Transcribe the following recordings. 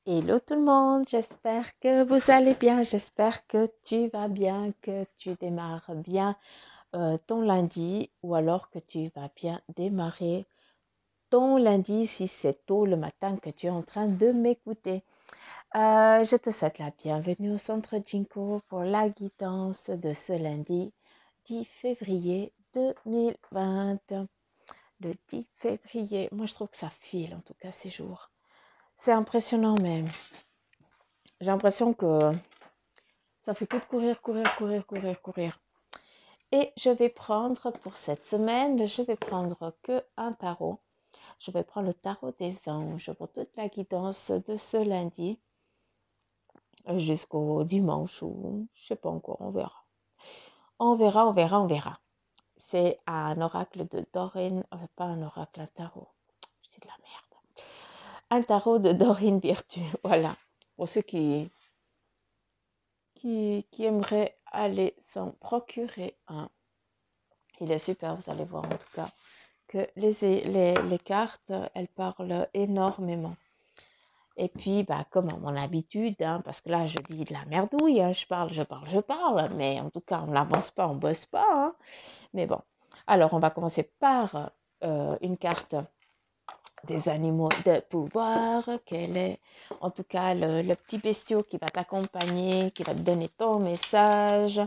Hello tout le monde, j'espère que vous allez bien, j'espère que tu vas bien, que tu démarres bien ton lundi ou alors que tu vas bien démarrer ton lundi si c'est tôt le matin que tu es en train de m'écouter. Je te souhaite la bienvenue au centre Jinko pour la guidance de ce lundi 10 février 2020. Le 10 février, moi je trouve que ça file en tout cas ces jours. C'est impressionnant même. J'ai l'impression que ça fait que de courir. Et je vais prendre pour cette semaine, je vais prendre que un tarot. Je vais prendre le tarot des anges pour toute la guidance de ce lundi jusqu'au dimanche ou je sais pas encore, on verra. On verra. C'est un oracle de Dorine, pas un oracle, un tarot. Je dis de la merde. Un tarot de Dorine Virtue, voilà. Pour ceux qui aimeraient aller s'en procurer un. Il est super, vous allez voir en tout cas que les cartes, elles parlent énormément. Et puis, comme à mon habitude, parce que là, je dis de la merdouille, je parle, mais en tout cas, on n'avance pas, on bosse pas. Mais bon, alors on va commencer par une carte des animaux de pouvoir, quel est en tout cas le petit bestiau qui va t'accompagner, qui va te donner ton message,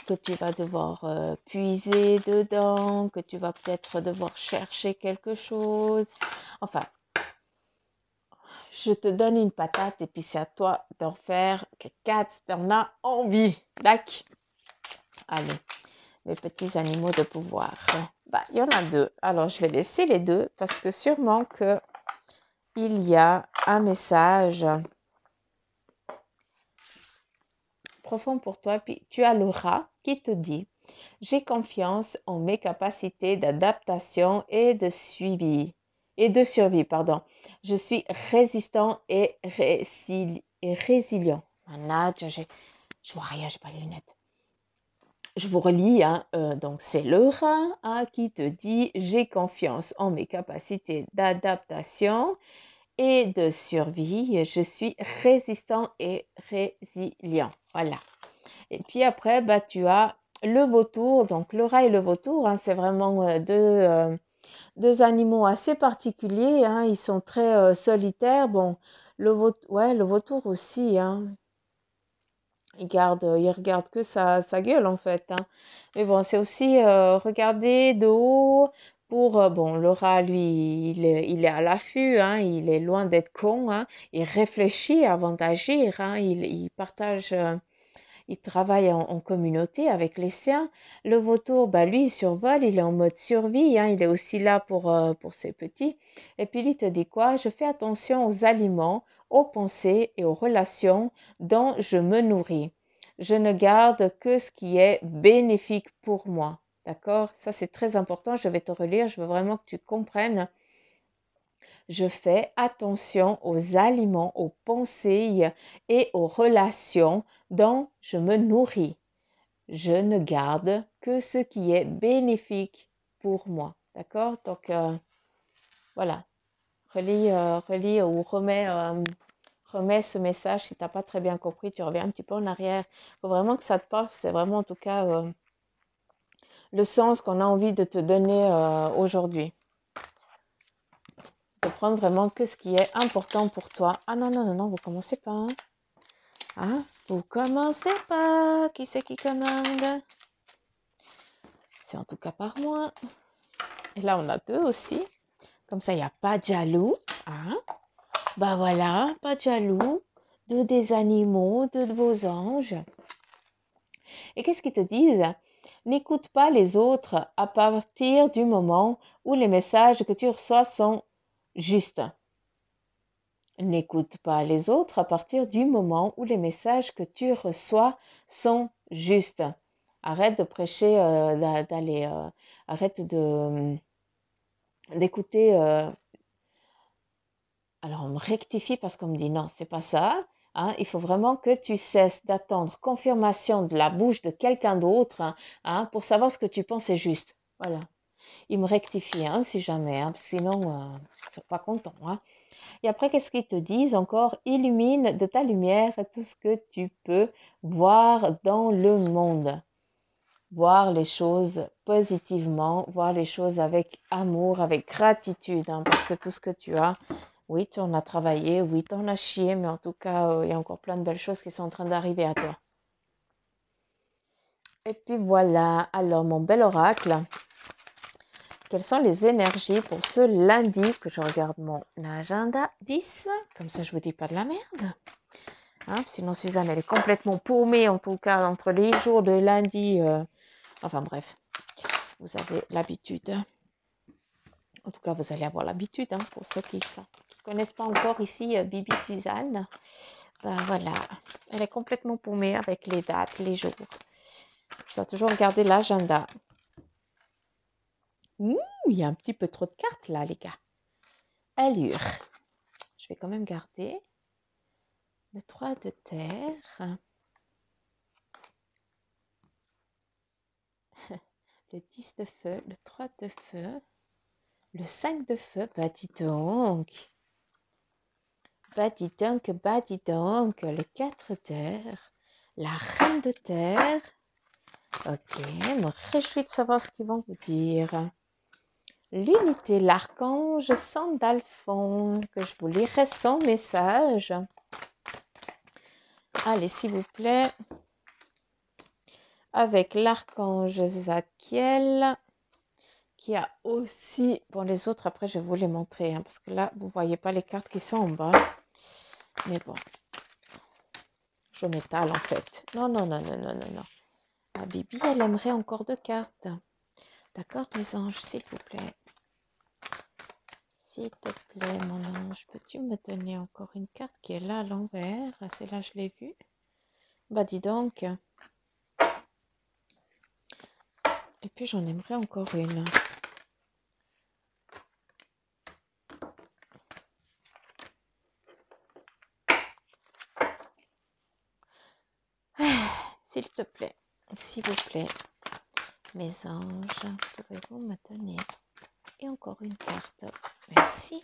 que tu vas devoir puiser dedans, que tu vas peut-être devoir chercher quelque chose. Enfin, je te donne une patate et puis c'est à toi d'en faire quatre si tu en as envie. D'accord? Allez, mes petits animaux de pouvoir. Il y en a deux. Alors, je vais laisser les deux parce que sûrement que il y a un message profond pour toi. Puis tu as le rat qui te dit: j'ai confiance en mes capacités d'adaptation et de suivi et de survie, pardon. Je suis résistant et résilient. Je vois rien, j'ai pas les lunettes. Je vous relis, donc c'est le rat qui te dit: j'ai confiance en mes capacités d'adaptation et de survie. Je suis résistant et résilient. Voilà. Et puis après, tu as le vautour. Donc le rat et le vautour, c'est vraiment deux animaux assez particuliers. Ils sont très solitaires. Bon, le vautour aussi. Il regarde que sa gueule en fait. Mais bon, c'est aussi regarder de haut pour... bon, le rat, lui, il est à l'affût, il est loin d'être con. Il réfléchit avant d'agir. Il partage... il travaille en communauté avec les siens. Le vautour, lui, il survole, il est en mode survie, il est aussi là pour ses petits. Et puis, il te dit quoi? Je fais attention aux aliments, aux pensées et aux relations dont je me nourris. Je ne garde que ce qui est bénéfique pour moi. D'accord? Ça, c'est très important. Je vais te relire. Je veux vraiment que tu comprennes. Je fais attention aux aliments, aux pensées et aux relations dont je me nourris. Je ne garde que ce qui est bénéfique pour moi. D'accord? Donc, voilà. Relis ou remets ce message. Si tu n'as pas très bien compris, tu reviens un petit peu en arrière. Il faut vraiment que ça te parle. C'est vraiment en tout cas le sens qu'on a envie de te donner aujourd'hui. De prendre vraiment que ce qui est important pour toi. Ah non, vous commencez pas. Vous commencez pas. Qui c'est qui commande? C'est en tout cas par moi. Et là, on a deux aussi. Comme ça, il n'y a pas de jaloux. Voilà, pas de jaloux. Deux des animaux, deux de vos anges. Et qu'est-ce qu'ils te disent? N'écoute pas les autres à partir du moment où les messages que tu reçois sont justes. N'écoute pas les autres à partir du moment où les messages que tu reçois sont justes. Arrête de prêcher, arrête d'écouter. Alors on me rectifie parce qu'on me dit non, c'est pas ça. Il faut vraiment que tu cesses d'attendre confirmation de la bouche de quelqu'un d'autre pour savoir ce que tu penses est juste. Voilà. ils me rectifient, hein, si jamais, hein, sinon, ils ne sont pas contents, hein. Et après, qu'est-ce qu'ils te disent encore? Illumine de ta lumière tout ce que tu peux voir dans le monde. Voir les choses positivement, voir les choses avec amour, avec gratitude, hein, parce que tout ce que tu as, oui, tu en as travaillé, oui, tu en as chié, mais en tout cas, il y a encore plein de belles choses qui sont en train d'arriver à toi. Et puis voilà, alors mon bel oracle, quelles sont les énergies pour ce lundi que je regarde mon agenda 10, comme ça je vous dis pas de la merde. Hein, sinon Suzanne, elle est complètement paumée, en tout cas, entre les jours de lundi. Enfin bref, vous avez l'habitude. En tout cas, vous allez avoir l'habitude, hein, pour ceux qui ne connaissent pas encore ici Bibi Suzanne. Ben voilà, elle est complètement paumée avec les dates, les jours. Je dois toujours regarder l'agenda. Il y a un petit peu trop de cartes là, les gars. Allure. Je vais quand même garder le 3 de terre. Le 10 de feu, le 3 de feu, le 5 de feu. Bah dis donc. Bah dis donc, le 4 terre, la reine de terre. Ok, je me réjouis de savoir ce qu'ils vont vous dire. L'unité, l'archange Sandalphon, que je vous lirai son message. Allez, s'il vous plaît, avec l'archange Zadkiel, qui a aussi, bon les autres après je vais vous les montrer, hein, parce que là vous ne voyez pas les cartes qui sont en bas, mais bon, je m'étale en fait. Non, la Bibi elle aimerait encore 2 cartes. D'accord mes anges, s'il vous plaît. S'il te plaît mon ange, peux-tu me donner encore une carte qui est là à l'envers? Celle-là je l'ai vue. Bah dis donc. Et puis j'en aimerais encore une. S'il te plaît, s'il vous plaît, mes anges, pouvez-vous me donner et encore une carte? Merci.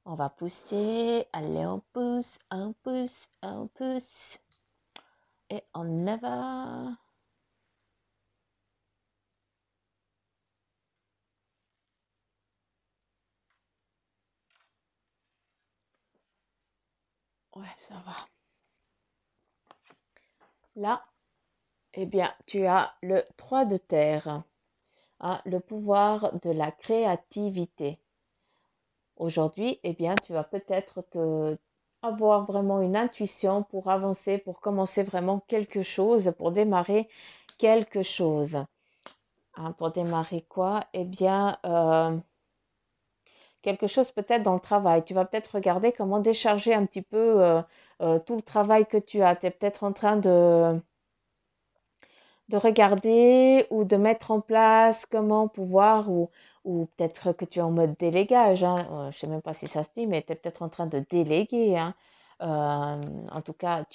On va pousser. Allez, on pousse, on pousse, on pousse. Et on y va. Ouais, ça va. Là, eh bien, tu as le 3 de terre, hein, le pouvoir de la créativité. Aujourd'hui, eh bien, tu vas peut-être avoir vraiment une intuition pour avancer, pour commencer vraiment quelque chose, pour démarrer quelque chose. Hein, pour démarrer quoi? Eh bien, quelque chose peut-être dans le travail. Tu vas peut-être regarder comment décharger un petit peu tout le travail que tu as. Tu es peut-être en train de regarder ou de mettre en place comment pouvoir, ou peut-être que tu es en mode délégage, hein. Je ne sais même pas si ça se dit, mais tu es peut-être en train de déléguer, hein. En tout cas,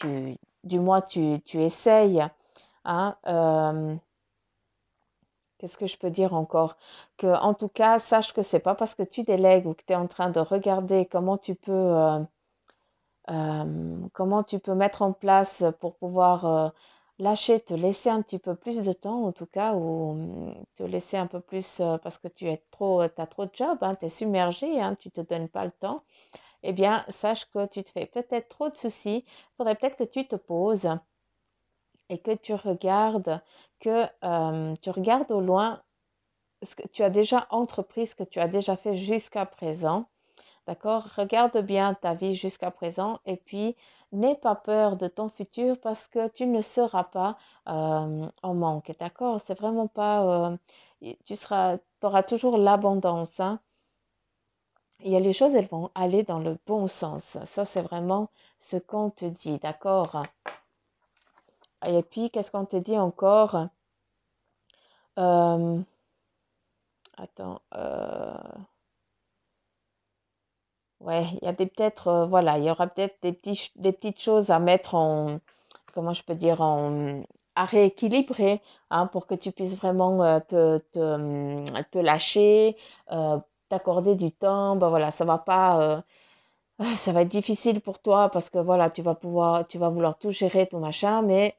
du moins, tu essayes, hein. Qu'est-ce que je peux dire encore? Que, en tout cas, sache que c'est pas parce que tu délègues ou que tu es en train de regarder comment tu peux mettre en place pour pouvoir lâcher, te laisser un petit peu plus de temps en tout cas, ou te laisser un peu plus parce que tu as trop de job, hein, tu es submergé, hein, tu ne te donnes pas le temps. Eh bien, sache que tu te fais peut-être trop de soucis. Il faudrait peut-être que tu te poses et que tu regardes au loin ce que tu as déjà entrepris, ce que tu as déjà fait jusqu'à présent. D'accord? Regarde bien ta vie jusqu'à présent et puis n'aie pas peur de ton futur parce que tu ne seras pas en manque. D'accord? C'est vraiment pas. Tu auras toujours l'abondance, hein. Il y a les choses, elles vont aller dans le bon sens. Ça, c'est vraiment ce qu'on te dit. D'accord? Et puis, qu'est-ce qu'on te dit encore? Euh, attends. Ouais, il y a peut-être, voilà, il y aura peut-être des petites choses à mettre comment je peux dire, à rééquilibrer, hein, pour que tu puisses vraiment te lâcher, t'accorder du temps. Ben voilà, ça va pas, ça va être difficile pour toi parce que voilà, tu vas vouloir tout gérer, tout machin, mais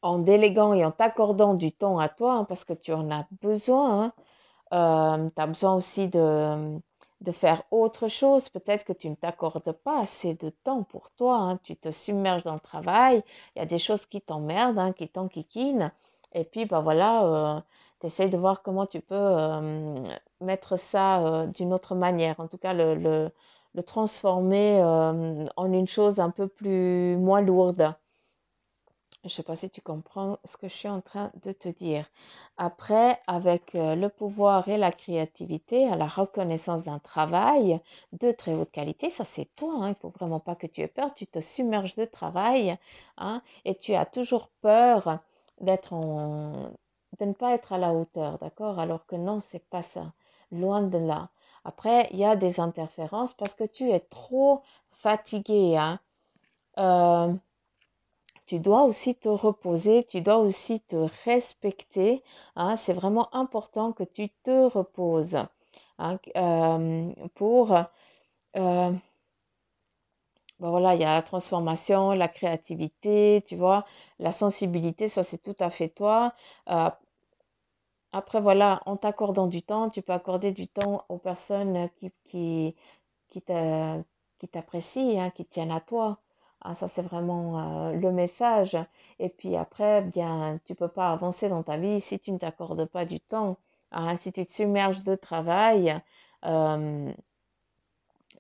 en déléguant et en t'accordant du temps à toi, hein, parce que tu en as besoin, hein, tu as besoin aussi de faire autre chose. Peut-être que tu ne t'accordes pas assez de temps pour toi, hein. Tu te submerges dans le travail. Il y a des choses qui t'emmerdent, hein, qui t'enquiquinent. Et puis, bah voilà, tu essayes de voir comment tu peux mettre ça d'une autre manière. En tout cas, le transformer en une chose un peu plus moins lourde. Je ne sais pas si tu comprends ce que je suis en train de te dire. Après, avec le pouvoir et la créativité, à la reconnaissance d'un travail de très haute qualité, ça c'est toi, hein, il ne faut vraiment pas que tu aies peur. Tu te submerges de travail, hein, et tu as toujours peur d'être de ne pas être à la hauteur, d'accord? Alors que non, c'est pas ça. Loin de là. Après, il y a des interférences parce que tu es trop fatigué, hein. Euh, Tu dois aussi te reposer, tu dois aussi te respecter, hein. C'est vraiment important que tu te reposes, hein, pour, ben voilà, il y a la transformation, la créativité, tu vois, la sensibilité, ça c'est tout à fait toi. Euh, Après, voilà, en t'accordant du temps, tu peux accorder du temps aux personnes qui t'a- qui t'apprécient, hein, qui tiennent à toi. Ah, ça, c'est vraiment le message. Et puis après, bien, tu peux pas avancer dans ta vie si tu ne t'accordes pas du temps, hein. Si tu te submerges de travail, euh,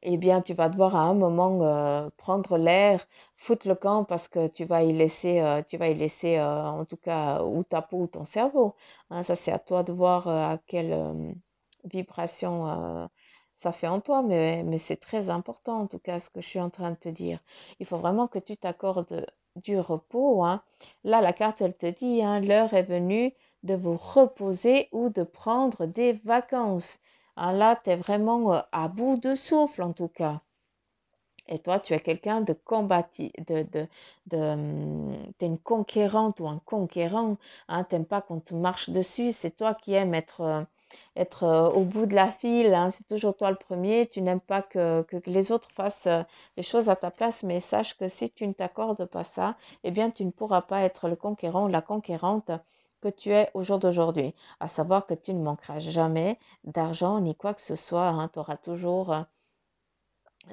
eh bien, tu vas devoir à un moment prendre l'air, foutre le camp parce que tu vas y laisser en tout cas ou ta peau ou ton cerveau, hein. Ça, c'est à toi de voir à quelle vibration ça fait en toi, mais c'est très important en tout cas ce que je suis en train de te dire. Il faut vraiment que tu t'accordes du repos, hein. Là, la carte, elle te dit, hein, l'heure est venue de vous reposer ou de prendre des vacances. Ah, là, tu es vraiment à bout de souffle en tout cas. Et toi, tu es quelqu'un de combatif, t'es une conquérante ou un conquérant, hein, t'aimes pas qu'on te marche dessus, c'est toi qui aimes être au bout de la file, hein, c'est toujours toi le premier, tu n'aimes pas que les autres fassent les choses à ta place, mais sache que si tu ne t'accordes pas ça, eh bien, tu ne pourras pas être le conquérant ou la conquérante que tu es au jour d'aujourd'hui. À savoir que tu ne manqueras jamais d'argent ni quoi que ce soit, hein, tu auras toujours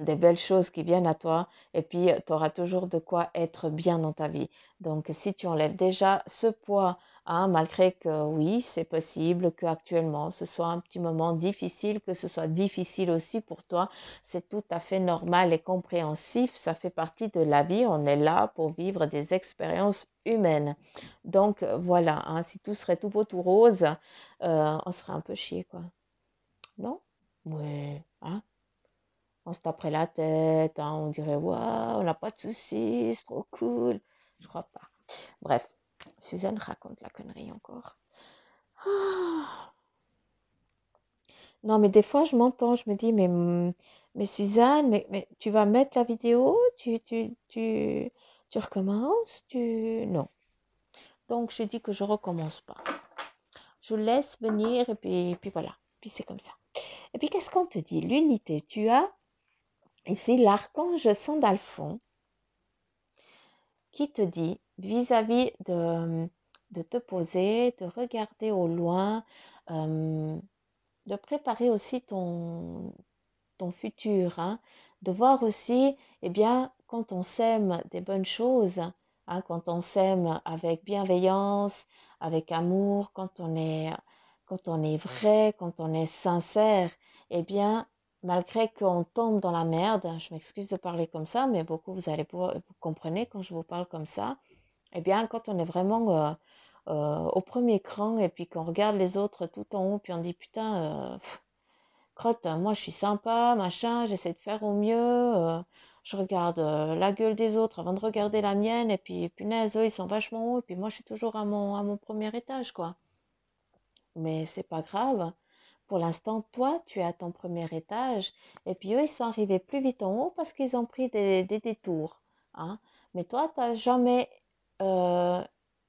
des belles choses qui viennent à toi et puis tu auras toujours de quoi être bien dans ta vie. Donc si tu enlèves déjà ce poids, hein, malgré que oui, c'est possible qu'actuellement ce soit un petit moment difficile, que ce soit difficile aussi pour toi, c'est tout à fait normal et compréhensif, ça fait partie de la vie, on est là pour vivre des expériences humaines. Donc voilà, hein, si tout serait tout beau, tout rose, on serait un peu chier quoi. Non? Ouais, hein? On se taperait la tête, hein, on dirait waouh, on n'a pas de soucis, c'est trop cool. Je crois pas. Bref, Suzanne raconte la connerie encore. Ah. Non, mais des fois, je m'entends, je me dis, mais Suzanne, mais tu vas mettre la vidéo, tu recommences, Non. Donc, je dis que je recommence pas. Je laisse venir et puis voilà. Puis c'est comme ça. Et puis, qu'est-ce qu'on te dit? L'unité, tu as ici l'archange Sandalphon qui te dit vis-à-vis de te poser, de regarder au loin, euh, de préparer aussi ton futur, hein, de voir aussi, eh bien, quand on sème des bonnes choses, hein, quand on sème avec bienveillance, avec amour, quand on est vrai, quand on est sincère, eh bien, malgré qu'on tombe dans la merde, je m'excuse de parler comme ça, mais beaucoup, vous comprenez quand je vous parle comme ça, eh bien, quand on est vraiment au premier cran et puis qu'on regarde les autres tout en haut, puis on dit putain, crotte, moi je suis sympa, machin, j'essaie de faire au mieux, je regarde la gueule des autres avant de regarder la mienne, et puis punaise, eux ils sont vachement hauts, et puis moi je suis toujours à mon premier étage, quoi. Mais c'est pas grave. Pour l'instant, toi, tu es à ton premier étage, et puis eux, ils sont arrivés plus vite en haut parce qu'ils ont pris des détours, hein. Mais toi, tu n'as jamais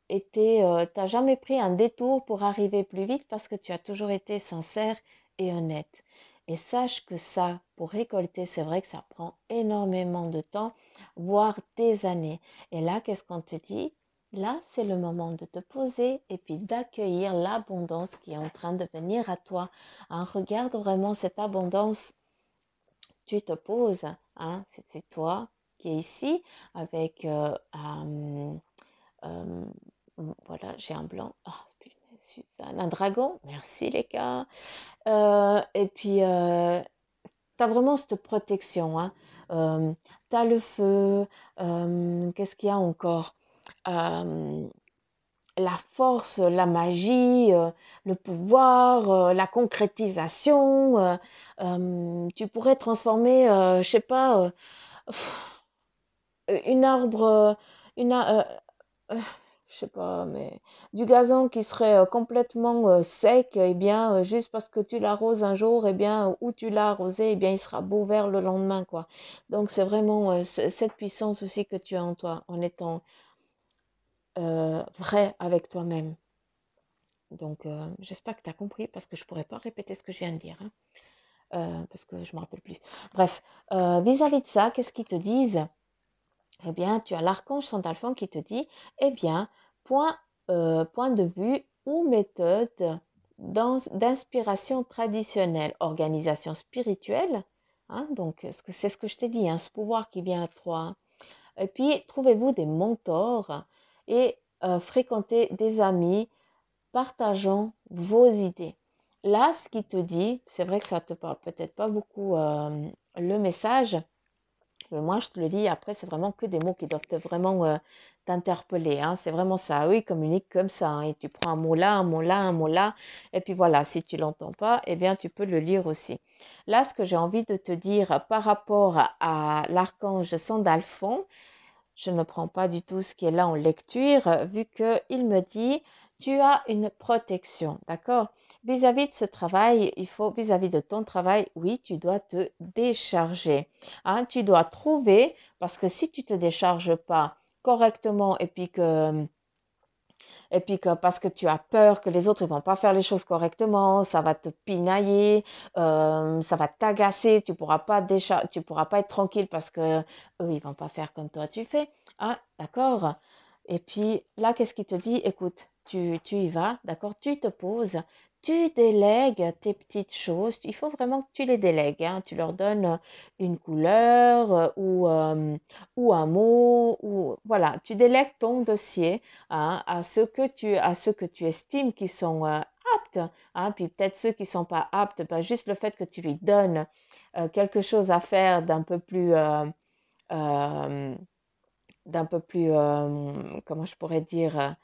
t'as jamais pris un détour pour arriver plus vite parce que tu as toujours été sincère et honnête. Et sache que ça, pour récolter, c'est vrai que ça prend énormément de temps, voire des années. Et là, qu'est-ce qu'on te dit? Là, c'est le moment de te poser et puis d'accueillir l'abondance qui est en train de venir à toi. Hein, regarde vraiment cette abondance. Tu te poses, hein, c'est toi qui es ici avec euh, voilà, j'ai un blanc. Ah, punaise, Suzanne, un dragon. Merci les gars. Et puis, tu as vraiment cette protection. Hein. Tu as le feu. Qu'est-ce qu'il y a encore? Euh, la force, la magie, le pouvoir, la concrétisation. Tu pourrais transformer, je sais pas, une arbre, une, je sais pas, mais du gazon qui serait complètement sec, eh bien, juste parce que tu l'arroses un jour, eh bien, où tu l'as arrosé, eh bien, il sera beau vert le lendemain, quoi. Donc, c'est vraiment cette puissance aussi que tu as en toi, en étant vrai avec toi-même. Donc, j'espère que tu as compris, parce que je pourrais pas répéter ce que je viens de dire, hein, parce que je me rappelle plus. Bref, vis-à-vis de ça, qu'est-ce qu'ils te disent? Eh bien, tu as l'archange Sandalphon qui te dit, eh bien, point, point de vue ou méthode d'inspiration traditionnelle, organisation spirituelle, hein, donc c'est ce que je t'ai dit, hein, ce pouvoir qui vient à toi. Hein. Et puis, trouvez-vous des mentors et fréquentez des amis partageant vos idées. Là, ce qui te dit, c'est vrai que ça te parle peut-être pas beaucoup le message, mais moi, je te le dis, après, c'est vraiment que des mots qui doivent vraiment t'interpeller. Hein. C'est vraiment ça. Eux, ils communiquent comme ça. Hein. Et tu prends un mot là, un mot là, un mot là. Et puis voilà, si tu ne l'entends pas, eh bien, tu peux le lire aussi. Là, ce que j'ai envie de te dire par rapport à l'archange Sandalphon, je ne prends pas du tout ce qui est là en lecture, vu qu'il me dit, tu as une protection, d'accord? Vis-à-vis de ce travail, il faut, vis-à-vis de ton travail, oui, tu dois te décharger. Hein, tu dois trouver, parce que si tu ne te décharges pas correctement et puis que parce que tu as peur que les autres ne vont pas faire les choses correctement, ça va te pinailler, ça va t'agacer, tu pourras pas être tranquille parce que eux, ils vont pas faire comme toi tu fais. Ah, d'accord. Et puis là, qu'est-ce qu'il te dit? Écoute, tu y vas, d'accord? Tu te poses, tu délègues tes petites choses. Il faut vraiment que tu les délègues. Hein. Tu leur donnes une couleur ou un mot. Ou, voilà, tu délègues ton dossier hein, à ceux que tu estimes qui sont aptes. Hein, puis peut-être ceux qui ne sont pas aptes, ben, juste le fait que tu lui donnes quelque chose à faire euh, comment je pourrais dire,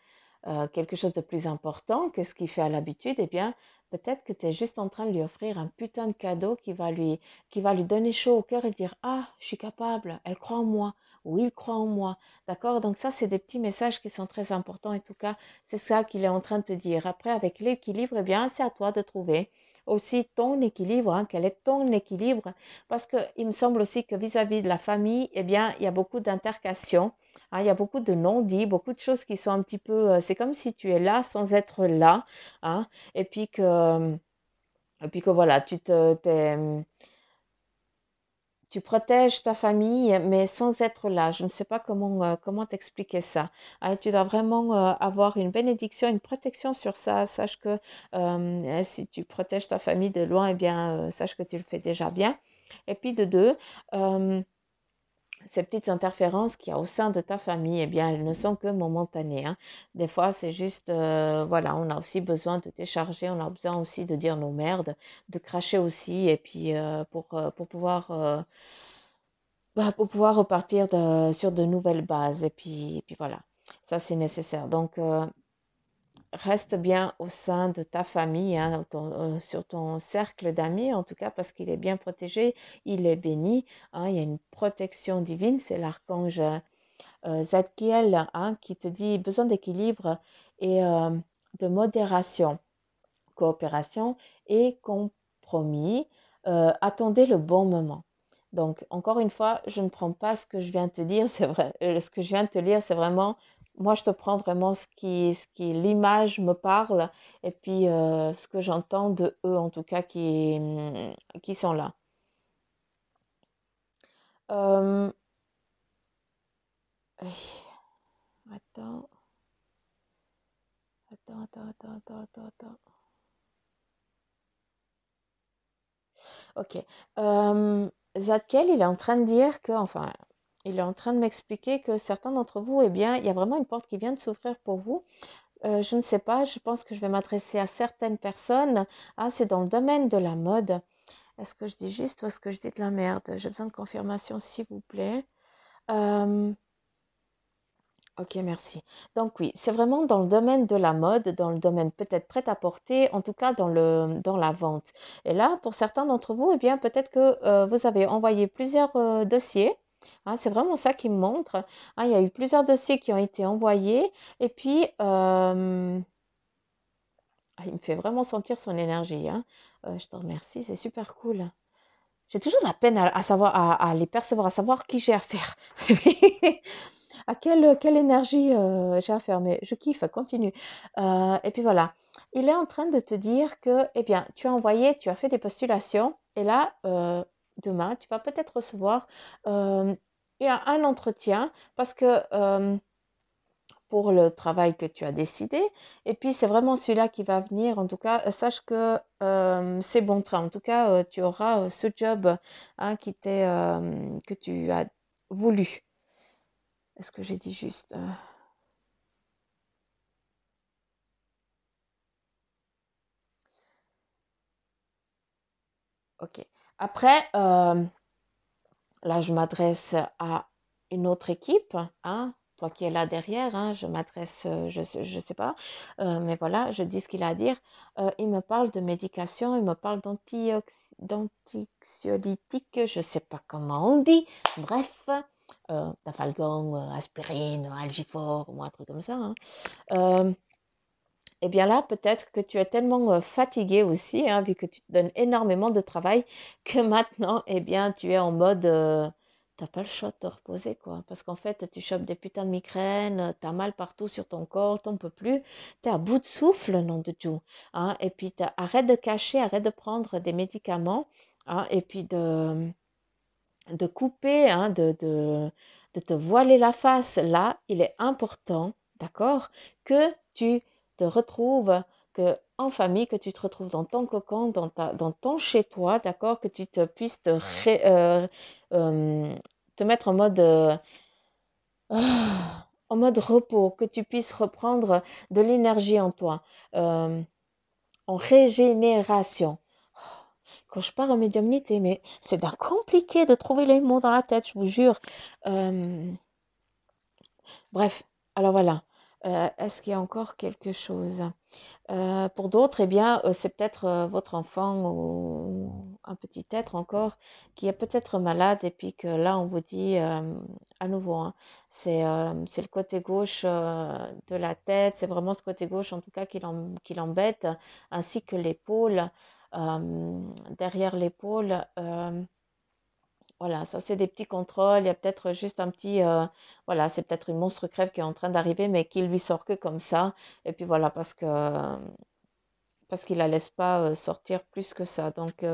quelque chose de plus important que ce qu'il fait à l'habitude, eh bien, peut-être que tu es juste en train de lui offrir un putain de cadeau qui va lui donner chaud au cœur et dire, ah, je suis capable, elle croit en moi, ou il croit en moi. D'accord? Donc ça, c'est des petits messages qui sont très importants. En tout cas, c'est ça qu'il est en train de te dire. Après, avec l'équilibre, eh bien, c'est à toi de trouver aussi ton équilibre, hein, quel est ton équilibre, parce qu'il me semble aussi que vis-à-vis de la famille, eh bien, il y a beaucoup d'intercations. Hein, il y a beaucoup de non-dits, beaucoup de choses qui sont un petit peu, c'est comme si tu es là sans être là, hein, et puis que, et puis que voilà, tu protèges ta famille, mais sans être là. Je ne sais pas comment t'expliquer ça. Hein, tu dois vraiment avoir une bénédiction, une protection sur ça. Sache que si tu protèges ta famille de loin, eh bien, sache que tu le fais déjà bien. Et puis de deux, euh, ces petites interférences qu'il y a au sein de ta famille, eh bien, elles ne sont que momentanées. Hein. Des fois, c'est juste, voilà, on a aussi besoin de décharger, on a besoin aussi de dire nos merdes, de cracher aussi, et puis pour pouvoir repartir sur de nouvelles bases. Et puis voilà, ça c'est nécessaire. Donc, reste bien au sein de ta famille, hein, sur ton cercle d'amis en tout cas, parce qu'il est bien protégé, il est béni. Hein, il y a une protection divine, c'est l'archange Zadkiel hein, qui te dit besoin d'équilibre et de modération, coopération et compromis. Attendez le bon moment. Donc, encore une fois, je ne prends pas ce que je viens de te dire, c'est vrai, ce que je viens de te lire, c'est vraiment moi, je te prends vraiment l'image me parle et puis ce que j'entends de eux, en tout cas, qui sont là. Euh, attends, attends. Ok. Zadkiel, il est en train de dire que, enfin, il est en train de m'expliquer que certains d'entre vous, eh bien, il y a vraiment une porte qui vient de s'ouvrir pour vous. Je ne sais pas, je pense que je vais m'adresser à certaines personnes. Ah, c'est dans le domaine de la mode. Est-ce que je dis juste ou est-ce que je dis de la merde? J'ai besoin de confirmation, s'il vous plaît. Euh, ok, merci. Donc oui, c'est vraiment dans le domaine de la mode, dans le domaine peut-être prêt-à-porter, en tout cas dans la vente. Et là, pour certains d'entre vous, eh bien, peut-être que vous avez envoyé plusieurs dossiers. Hein, c'est vraiment ça qui me montre. Hein, il y a eu plusieurs dossiers qui ont été envoyés. Et puis, il me fait vraiment sentir son énergie. Hein. Je te remercie, c'est super cool. J'ai toujours de la peine à savoir, à les percevoir, à savoir qui j'ai affaire. À quelle énergie j'ai affaire. Mais je kiffe, continue. Et puis voilà. Il est en train de te dire que, eh bien, tu as envoyé, tu as fait des postulations. Et là, demain, tu vas peut-être recevoir euh, un entretien parce que pour le travail que tu as décidé. Et puis, c'est vraiment celui-là qui va venir. En tout cas, sache que c'est bon train. En tout cas, tu auras ce job hein, que tu as voulu. Est-ce que j'ai dit juste Ok. Après, là, je m'adresse à une autre équipe, hein, toi qui es là derrière, hein, je m'adresse, je sais pas, mais voilà, je dis ce qu'il a à dire. Il me parle de médication, il me parle d'anxiolytiques, je sais pas comment on dit, bref, Dafalgan, aspirine, Algifor, ou un truc comme ça. Hein. Eh bien là, peut-être que tu es tellement fatigué aussi, hein, vu que tu te donnes énormément de travail, que maintenant, eh bien, tu es en mode, t'as pas le choix de te reposer, quoi. Parce qu'en fait, tu chopes des putains de migraines, t'as mal partout sur ton corps, t'en peux plus, t'es à bout de souffle, nom de Dieu. Hein, et puis, arrête de cacher, arrête de prendre des médicaments, hein, et puis de couper, hein, de te voiler la face. Là, il est important, d'accord, que tu te retrouves que, en famille, que tu te retrouves dans ton cocon, dans ton chez-toi, d'accord, que tu te puisses te mettre en mode, en mode repos, que tu puisses reprendre de l'énergie en toi, euh, en régénération. Quand je pars en médiumnité, mais c'est d'un compliqué de trouver les mots dans la tête, je vous jure. Euh, bref, alors voilà. Est-ce qu'il y a encore quelque chose? Pour d'autres, eh bien, c'est peut-être votre enfant ou un petit être encore qui est peut-être malade et puis que là, on vous dit à nouveau, hein, c'est le côté gauche de la tête, c'est vraiment ce côté gauche en tout cas qui l'embête, ainsi que l'épaule, derrière l'épaule. Voilà, ça c'est des petits contrôles. Il y a peut-être juste un petit, voilà, c'est peut-être une monstre crève qui est en train d'arriver, mais qui lui sort que comme ça. Et puis voilà, parce qu'il la laisse pas sortir plus que ça. Donc,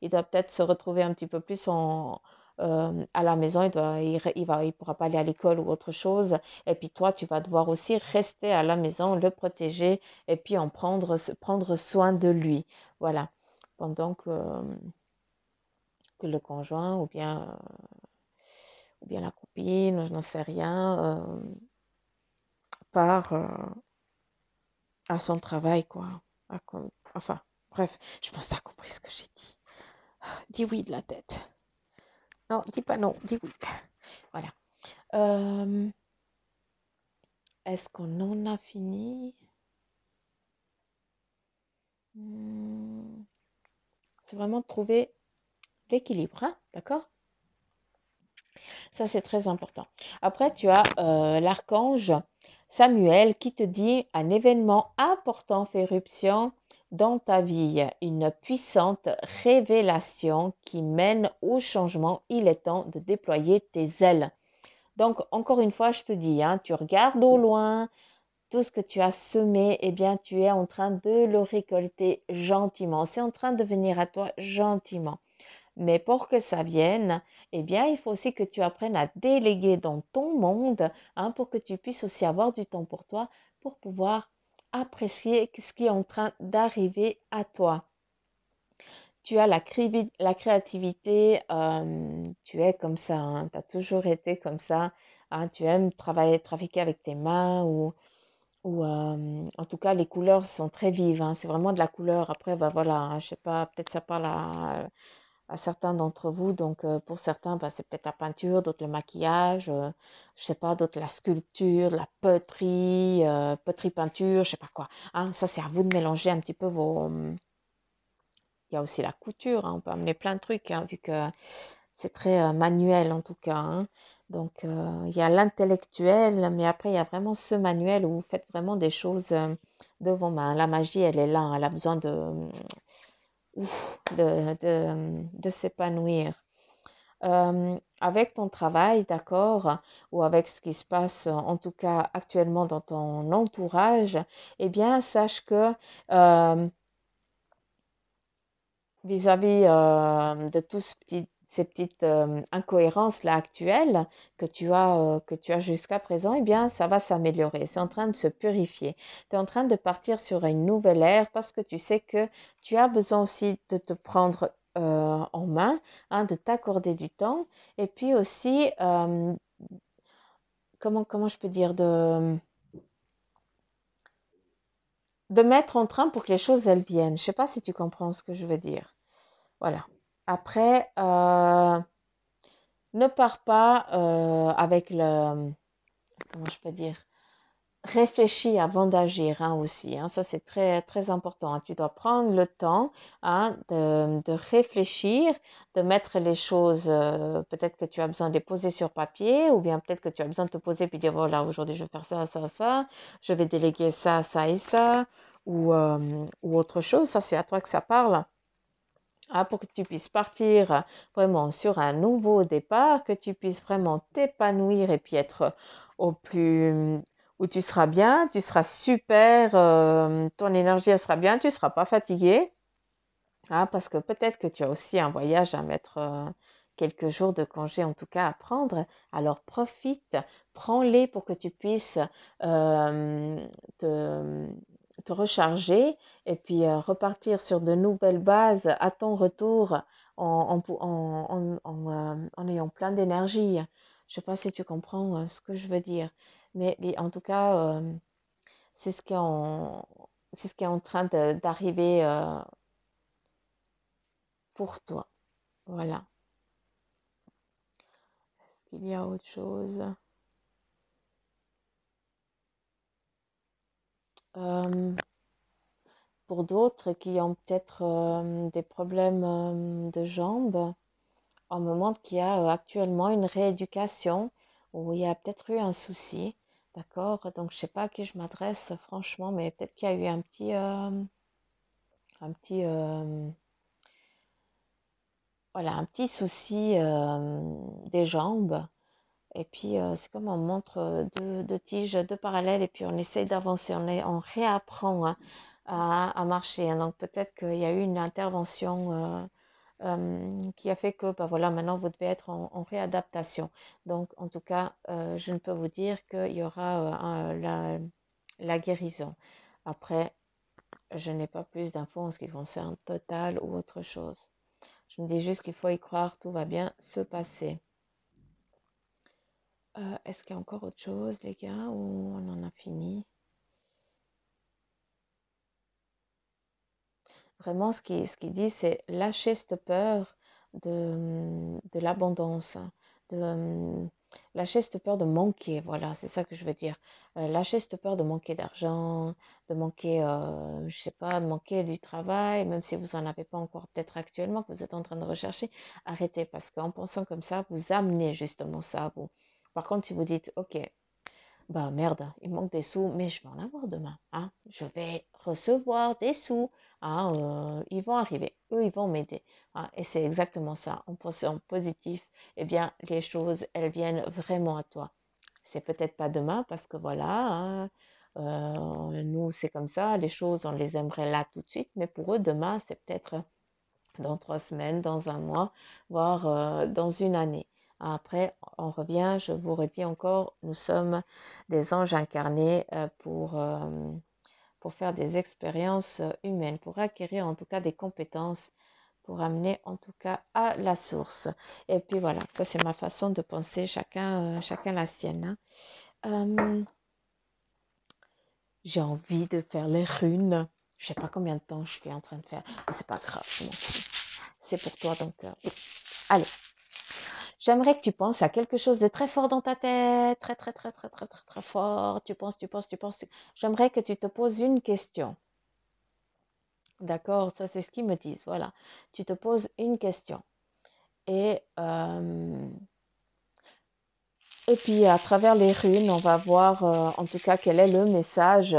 il doit peut-être se retrouver un petit peu plus à la maison. Il pourra pas aller à l'école ou autre chose. Et puis toi, tu vas devoir aussi rester à la maison, le protéger et puis prendre soin de lui. Voilà. Pendant que le conjoint ou bien la copine, je n'en sais rien, part à son travail, quoi. Enfin, bref, je pense que tu as compris ce que j'ai dit. Dis oui de la tête. Non, dis pas non, dis oui. Voilà. Euh, Est-ce qu'on en a fini? Hmm, c'est vraiment de trouver l'équilibre, hein, d'accord? Ça, c'est très important. Après, tu as l'archange Samuel qui te dit un événement important fait éruption dans ta vie, une puissante révélation qui mène au changement. Il est temps de déployer tes ailes. Donc, encore une fois, je te dis, hein, tu regardes au loin, tout ce que tu as semé, eh bien, tu es en train de le récolter gentiment. C'est en train de venir à toi gentiment. Mais pour que ça vienne, eh bien, il faut aussi que tu apprennes à déléguer dans ton monde, hein, pour que tu puisses aussi avoir du temps pour toi, pour pouvoir apprécier ce qui est en train d'arriver à toi. Tu as la créativité, tu es comme ça, hein, tu as toujours été comme ça, hein, tu aimes travailler, trafiquer avec tes mains ou en tout cas les couleurs sont très vives, hein, c'est vraiment de la couleur. Après, bah voilà, hein, je sais pas, peut-être ça parle à certains d'entre vous, donc pour certains, bah, c'est peut-être la peinture, d'autres le maquillage, je sais pas, d'autres la sculpture, la poterie, poterie peinture, je sais pas quoi, hein, ça c'est à vous de mélanger un petit peu vos, il y a aussi la couture, hein, on peut amener plein de trucs, hein, vu que c'est très manuel en tout cas, hein. Donc, il y a l'intellectuel, mais après, il y a vraiment ce manuel où vous faites vraiment des choses de vos mains. La magie, elle est là, hein, elle a besoin de s'épanouir. Avec ton travail, d'accord, ou avec ce qui se passe, en tout cas actuellement dans ton entourage, eh bien, sache que euh, vis-à-vis de tous ces petites incohérences-là actuelles que tu as jusqu'à présent, eh bien, ça va s'améliorer. C'est en train de se purifier. Tu es en train de partir sur une nouvelle ère parce que tu sais que tu as besoin aussi de te prendre en main, hein, de t'accorder du temps et puis aussi, comment je peux dire, de mettre en train pour que les choses, elles viennent. Je ne sais pas si tu comprends ce que je veux dire. Voilà. Après, ne pars pas avec le, comment je peux dire, réfléchis avant d'agir, hein, aussi, hein. Ça, c'est très, très important, hein. Tu dois prendre le temps, hein, de réfléchir, de mettre les choses, peut-être que tu as besoin de les poser sur papier, ou bien peut-être que tu as besoin de te poser puis dire, voilà, aujourd'hui, je vais faire ça, ça, ça, je vais déléguer ça, ça et ça, ou autre chose. Ça, c'est à toi que ça parle. Ah, pour que tu puisses partir vraiment sur un nouveau départ, que tu puisses vraiment t'épanouir et puis être au plus où tu seras bien, tu seras super, ton énergie elle sera bien, tu ne seras pas fatigué. Ah, parce que peut-être que tu as aussi un voyage à mettre, quelques jours de congé en tout cas à prendre. Alors profite, prends-les pour que tu puisses te, te recharger et puis repartir sur de nouvelles bases à ton retour en ayant plein d'énergie. Je ne sais pas si tu comprends ce que je veux dire, mais en tout cas, c'est ce qui est c'est ce qui est en train d'arriver pour toi. Voilà. Est-ce qu'il y a autre chose? Euh, pour d'autres qui ont peut-être des problèmes de jambes, on me montre qu'il y a actuellement une rééducation où il y a peut-être eu un souci. D'accord? Donc, je ne sais pas à qui je m'adresse, franchement, mais peut-être qu'il y a eu un petit, voilà, un petit souci des jambes. Et puis, c'est comme on montre deux tiges, deux parallèles, et puis on essaye d'avancer, on réapprend, hein, à marcher, hein. Donc, peut-être qu'il y a eu une intervention qui a fait que, bah, voilà, maintenant, vous devez être en réadaptation. Donc, en tout cas, je ne peux vous dire qu'il y aura la guérison. Après, je n'ai pas plus d'infos en ce qui concerne Total ou autre chose. Je me dis juste qu'il faut y croire, tout va bien se passer. Est-ce qu'il y a encore autre chose, les gars, ou on en a fini? Vraiment, ce qu'il dit, c'est lâcher cette peur de l'abondance, hein, lâcher cette peur de manquer. Voilà, c'est ça que je veux dire. Lâcher cette peur de manquer d'argent, de manquer, je sais pas, de manquer du travail, même si vous n'en avez pas encore peut-être actuellement, que vous êtes en train de rechercher. Arrêtez, parce qu'en pensant comme ça, vous amenez justement ça à vous. Par contre, si vous dites, OK, bah merde, il manque des sous, mais je vais en avoir demain, hein. Je vais recevoir des sous, hein, ils vont arriver, eux, ils vont m'aider, hein. Et c'est exactement ça. En pensant positif, eh bien, les choses, elles viennent vraiment à toi. C'est peut-être pas demain parce que voilà, hein, nous, c'est comme ça, les choses, on les aimerait là tout de suite, mais pour eux, demain, c'est peut-être dans 3 semaines, dans un mois, voire dans une année. Après, on revient, je vous redis encore, nous sommes des anges incarnés pour faire des expériences humaines, pour acquérir en tout cas des compétences, pour amener en tout cas à la source. Et puis voilà, ça c'est ma façon de penser, chacun la sienne, hein. J'ai envie de faire les runes. Je sais pas combien de temps je suis en train de faire, mais c'est pas grave, je m'en fous. C'est pour toi donc. Oui. Allez, j'aimerais que tu penses à quelque chose de très fort dans ta tête, très très très très très très très fort. Tu penses, tu penses, tu penses. J'aimerais que tu te poses une question. D'accord, ça c'est ce qu'ils me disent. Voilà, tu te poses une question et et puis à travers les runes, on va voir en tout cas quel est le message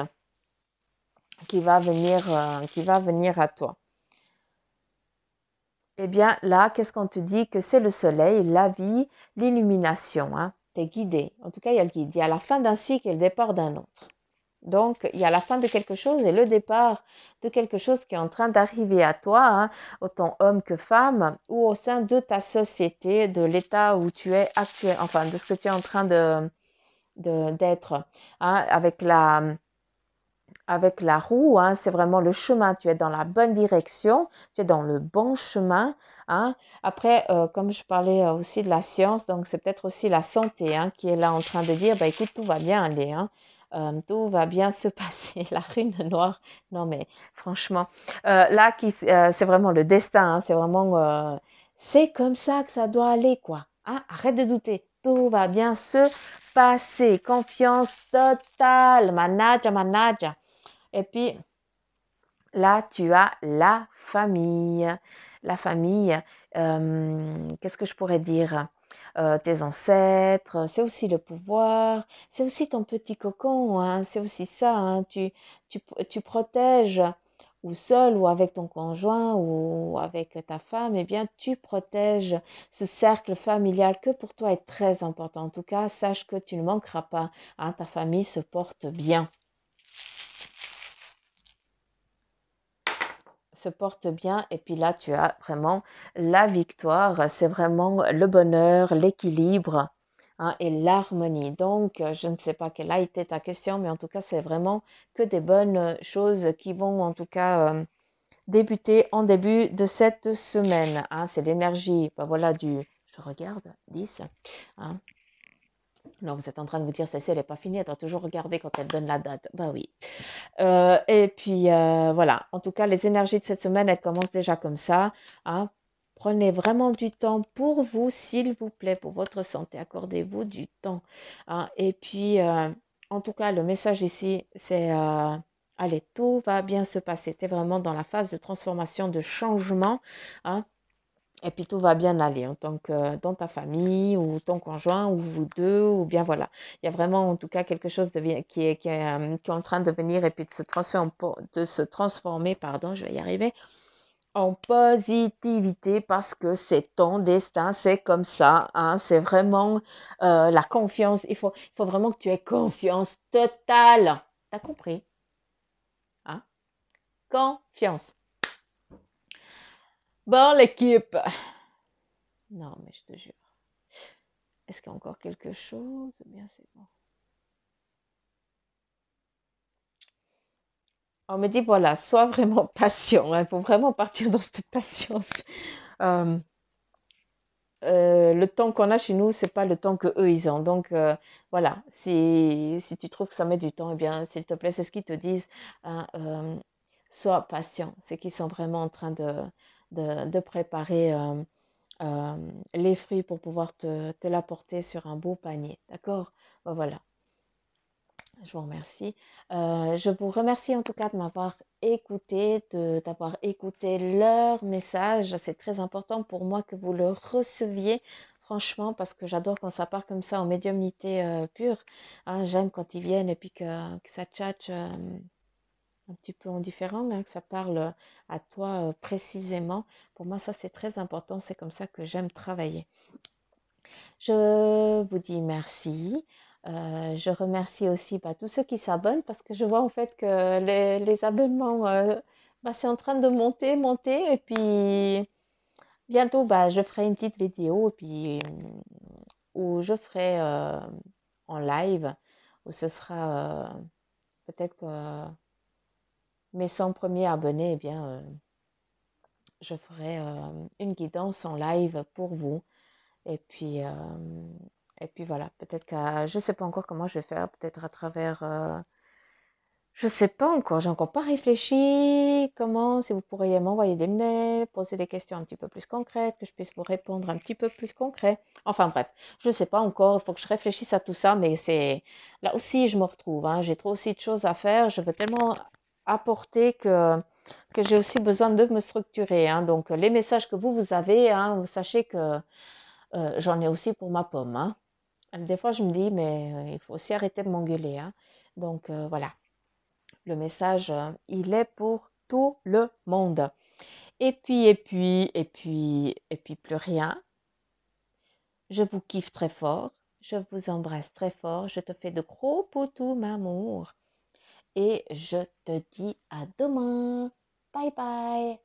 qui va venir à toi. Eh bien, là, qu'est-ce qu'on te dit? Que c'est le soleil, la vie, l'illumination, hein. Tu es guidé. En tout cas, il y a le guide. Il y a la fin d'un cycle et le départ d'un autre. Donc, il y a la fin de quelque chose et le départ de quelque chose qui est en train d'arriver à toi, hein, autant homme que femme, ou au sein de ta société, de l'état où tu es actuel, enfin, de ce que tu es en train d'être, hein, avec la roue, hein, c'est vraiment le chemin. Tu es dans la bonne direction, tu es dans le bon chemin, hein. Après, comme je parlais aussi de la science, donc c'est peut-être aussi la santé, hein, qui est là en train de dire, bah, écoute, tout va bien aller, hein. Tout va bien se passer. La rune noire, non mais franchement, là, c'est vraiment le destin, hein, c'est vraiment, c'est comme ça que ça doit aller, quoi, hein. Arrête de douter, tout va bien se passer. Confiance totale, manager, manager. Et puis, là, tu as la famille. La famille, qu'est-ce que je pourrais dire? Tes ancêtres, c'est aussi le pouvoir, c'est aussi ton petit cocon, hein, c'est aussi ça, hein, tu protèges, ou seul, ou avec ton conjoint, ou avec ta femme, eh bien, tu protèges ce cercle familial que pour toi est très important. En tout cas, sache que tu ne manqueras pas, hein, ta famille se porte bien. Se porte bien et puis là tu as vraiment la victoire, c'est vraiment le bonheur, l'équilibre, hein, et l'harmonie. Donc je ne sais pas quelle a été ta question, mais en tout cas c'est vraiment que des bonnes choses qui vont en tout cas débuter en début de cette semaine, hein. C'est l'énergie, ben voilà, je regarde, 10, hein. Non, vous êtes en train de vous dire, celle-ci, elle n'est pas finie, elle doit toujours regarder quand elle donne la date. Bah oui. Et puis voilà, en tout cas, les énergies de cette semaine, elles commencent déjà comme ça, hein. Prenez vraiment du temps pour vous, s'il vous plaît, pour votre santé. Accordez-vous du temps, hein. Et puis, en tout cas, le message ici, c'est allez, tout va bien se passer. Tu es vraiment dans la phase de transformation, de changement, hein. Et puis tout va bien aller en tant que dans ta famille ou ton conjoint ou vous deux ou bien voilà. Il y a vraiment en tout cas quelque chose qui est en train de venir et puis de se transformer, pardon, je vais y arriver, en positivité parce que c'est ton destin, c'est comme ça, hein, c'est vraiment la confiance. Il faut vraiment que tu aies confiance totale. T'as compris, hein? Confiance. Bon, l'équipe. Non, mais je te jure. Est-ce qu'il y a encore quelque chose? Bien, c'est bon. On me dit, voilà, sois vraiment patient, hein. Il faut vraiment partir dans cette patience. Euh, le temps qu'on a chez nous, c'est pas le temps que eux ils ont. Donc voilà, si tu trouves que ça met du temps, eh bien, s'il te plaît, c'est ce qu'ils te disent, hein, sois patient. C'est qu'ils sont vraiment en train de préparer les fruits pour pouvoir te l'apporter sur un beau panier. D'accord? Ben, voilà. Je vous remercie. Je vous remercie en tout cas de m'avoir écouté, d'avoir écouté leur message. C'est très important pour moi que vous le receviez. franchement, parce que j'adore quand ça part comme ça en médiumnité pure. Hein, j'aime quand ils viennent et puis que ça tchatche un petit peu en différent, hein, que ça parle à toi précisément. Pour moi, ça, c'est très important. C'est comme ça que j'aime travailler. Je vous dis merci. Je remercie aussi bah, tous ceux qui s'abonnent parce que je vois en fait que les abonnements, bah, c'est en train de monter, monter. Et puis bientôt, bah, je ferai une petite vidéo et puis, où je ferai en live, où ce sera peut-être que mes 100 premiers abonnés, eh bien, je ferai une guidance en live pour vous. Et puis, euh, et puis voilà, peut-être je ne sais pas encore comment je vais faire, peut-être à travers, je ne sais pas encore, j'ai encore pas réfléchi comment, si vous pourriez m'envoyer des mails, poser des questions un petit peu plus concrètes, que je puisse vous répondre un petit peu plus concret. Enfin bref, je ne sais pas encore, il faut que je réfléchisse à tout ça, mais c'est là aussi je me retrouve, hein, j'ai trop aussi de choses à faire, je veux tellement apporter que j'ai aussi besoin de me structurer, hein. Donc les messages que vous avez, hein, vous sachez que j'en ai aussi pour ma pomme, hein. Des fois je me dis, mais il faut aussi arrêter de m'engueuler, hein. Donc voilà. Le message, il est pour tout le monde. Et puis plus rien. Je vous kiffe très fort. Je vous embrasse très fort. Je te fais de gros poutous, m'amour. Et je te dis à demain. Bye bye.